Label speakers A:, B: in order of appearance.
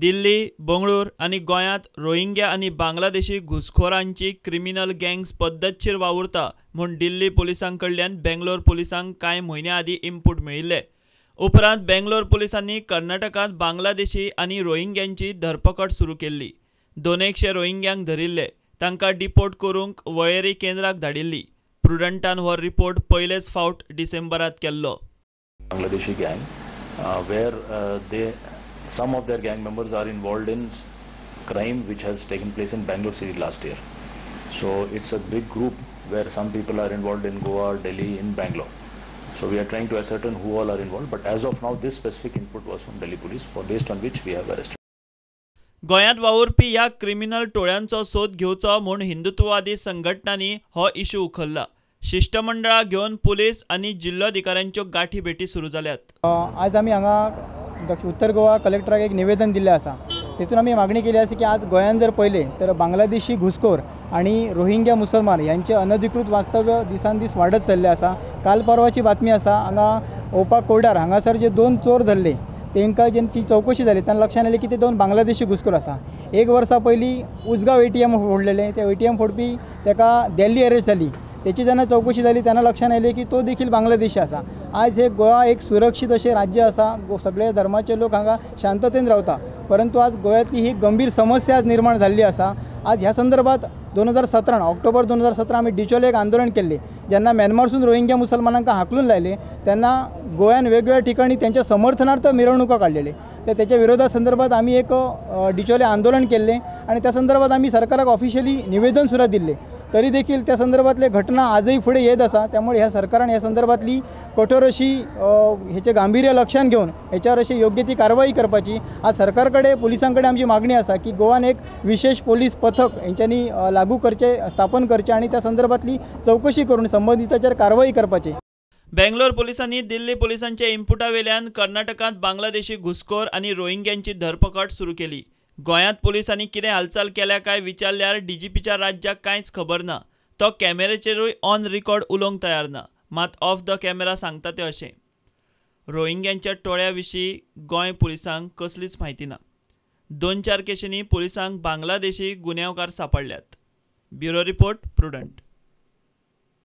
A: दिल्ली, बंगळूर आणि गोंयांत रोहिंग्या आणि बांगलादेशी घुसखोरांची क्रिमिनल गँग्स पद्धतशीर वावुरता म्हूण दिल्ली पुलिसांकडल्यान बेंगलोर पुलिसांक कांय म्हयन्या आदीं इनपूट मेळिल्ले. उपरांत बेंगलोर पुलिसांनी कर्नाटकांत बांगलादेशी आनी रोहिंग्यांची धरपकड सुरू केल्ली. 200 रोहिंग्यांक धरिल्ले, तांकां डिपोर्ट करूंक वळेरी केंद्राक धाडिल्ली. प्रुडंटान हो रिपोर्ट पयलेच फावट डिसेंबरांत केल्लो.
B: Bangladeshi gang, where some of their gang members are involved in crime which has taken place in Bangalore city last year. So it's a big group where some people are involved in Goa, Delhi, in Bangalore. So we are trying to ascertain who all are involved. But as of now, this specific input was from Delhi police, based on which we have arrested.
A: गोंयांत वावुरपी ह्या criminal टोळ्यांचो सोद घेवचो म्हूण हिंदुत्ववादी संघटनांनी हो issue उखल्ला. शिष्टमंडळा घेवन पुलीस आनी जिल्लोधिकाऱ्यांच्यो गाठी भेटी सुरू जाल्यात.
C: आज आमी हांगा उत्तर गोवा कलेक्टराक एक निवेदन दिल्लें आसा. तेतून आमी मागणी केली आसा की आज गोंयांत जर पळयलें तर बांगलादेशी घुसखोर आणि रोहिंग्या मुसलमान यांचे अनधिकृत वास्तव्य दिसान दीस वाढत चल्लें आसा. काल परवाची बातमी आसा, हांगा ओपा कोर्डार हांगासर जे 2 चोर धरले तांकां जेंची चौकशी जाली तेन्ना लक्षात आयलें की ते 2 बांगलादेशी घुसखोर आसा. 1 वर्सा पयलीं उजगांव ATM फोडलेलें, ते ATM फोडपी ताका दिल्ली अरेस्ट जाली. त्याची जेन्ना चौकशी जाली तेन्ना लक्षात आयलें की तो देखील बांगलादेशी आसा. आज हे गोवा एक सुरक्षीत अशें राज्य आसा, सगळे धर्माचे लोक हांगा शांततेन रावता. परंतु आज गोव्यातली ही गंभीर समस्या आज निर्माण जाल्ली आसा. आज ह्या संदर्भात 2017 ऑक्टोबर 2017 आमी डिचोले एक आंदोलन केल्लें. जेन्ना म्यानमारसून रोहिंग्या मुसलमानांक हाकलून लायले तेन्ना गोव्यान वेगवेगळ्या ठिकाणी त्यांच्या समर्थनार्थ मिरवणुका काडलेले. तर त्याच्या विरोधा संदर्भात आमी एक डिचोले आंदोलन केल्लें आणि त्या संदर्भात आमी सरकाराक ऑफिशियली निवेदन सुद्धा दिल्लें. तरी देखील त्या संदर्भातले घटना आजही पुढे येत आसा. त्यामुळे ह्या सरकारान ह्या संदर्भातली कठोर अशी ह्याचे गांभीर्य लक्षात घेऊन ह्याच्यावर अशी योग्य ती कारवाई करपाची आज सरकारकडे पुलिसांकडे आमची मागणी आसा की गोवान एक विशेष पोलीस पथक यांच्यानी लागू करचे, स्थापन करचे आणि त्या संदर्भातली चौकशी करून संबंधितांचेर कारवाई करपाची.
A: बेंगलोर पुलिसांनी दिल्ली पुलिसांच्या इनपुटा वेल्यान कर्नाटकांत बांगलादेशी घुसखोर आनी रोहिंग्यांची धरपकड सुरू केली. गोंयांत पुलिसांनी कितें हालचाल केल्या काय विचारल्यार DGPच्या राज्याक कांयच खबर ना. तो कॅमेऱ्याचेरूय ऑन रिकॉर्ड उलोवंक तयार ना. मात ऑफ द कॅमेरा सांगता ते अशें. रोहिंग्यांच्या टोळ्या विशीं गोंय पुलिसांक कसलीच म्हायती ना. 2-4 केशींनी पुलिसांक बांगलादेशी गुन्यांवकार सांपडल्यात. Bureau report, prudent.